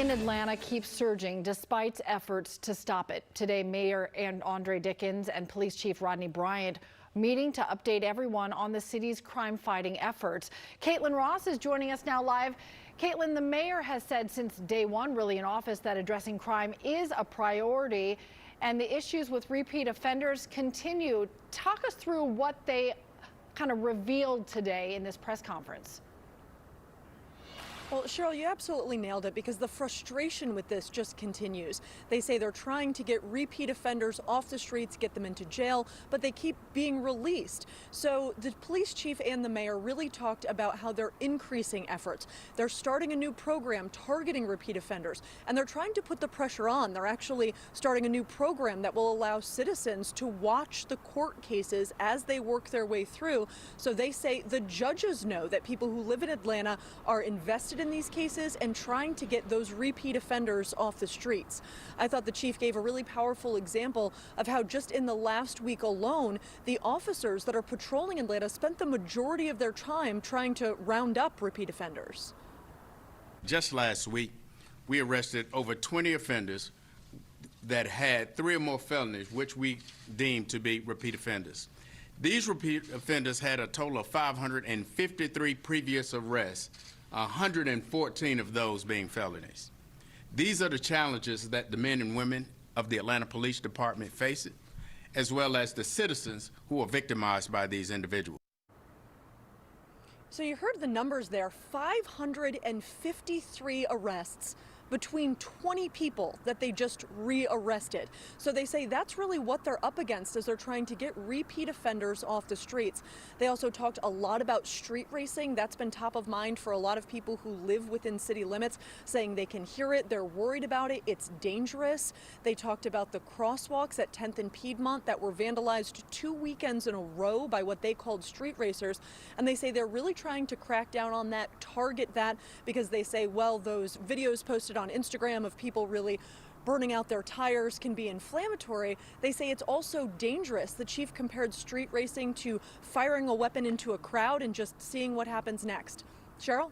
in Atlanta keeps surging despite efforts to stop it. Today, Mayor Andre Dickens and Police Chief Rodney Bryant meeting to update everyone on the city's crime-fighting efforts. Caitlin Ross is joining us now live. Caitlin, the mayor has said since day one, really in office, that addressing crime is a priority, and the issues with repeat offenders continue. Talk us through what they kind of revealed today in this press conference. Well, Cheryl, you absolutely nailed it, because the frustration with this just continues. They say they're trying to get repeat offenders off the streets, get them into jail, but they keep being released. So the police chief and the mayor really talked about how they're increasing efforts. They're starting a new program targeting repeat offenders, and they're trying to put the pressure on. They're actually starting a new program that will allow citizens to watch the court cases as they work their way through. So they say the judges know that people who live in Atlanta are invested in these cases and trying to get those repeat offenders off the streets. I thought the chief gave a really powerful example of how just in the last week alone, the officers that are patrolling Atlanta spent the majority of their time trying to round up repeat offenders. Just last week, we arrested over 20 offenders that had 3 or more felonies, which we deemed to be repeat offenders. These repeat offenders had a total of 553 previous arrests, 114 of those being felonies. These are the challenges that the men and women of the Atlanta Police Department face, as well as the citizens who are victimized by these individuals. So you heard the numbers there, 553 arrests between 20 people that they just re-arrested. So they say that's really what they're up against as they're trying to get repeat offenders off the streets. They also talked a lot about street racing. That's been top of mind for a lot of people who live within city limits, saying they can hear it, they're worried about it, it's dangerous. They talked about the crosswalks at 10th and Piedmont that were vandalized 2 weekends in a row by what they called street racers. And they say they're really trying to crack down on that, target that, because they say, well, those videos posted on Instagram of people really burning out their tires can be inflammatory. They say it's also dangerous. The chief compared street racing to firing a weapon into a crowd and just seeing what happens next. Cheryl?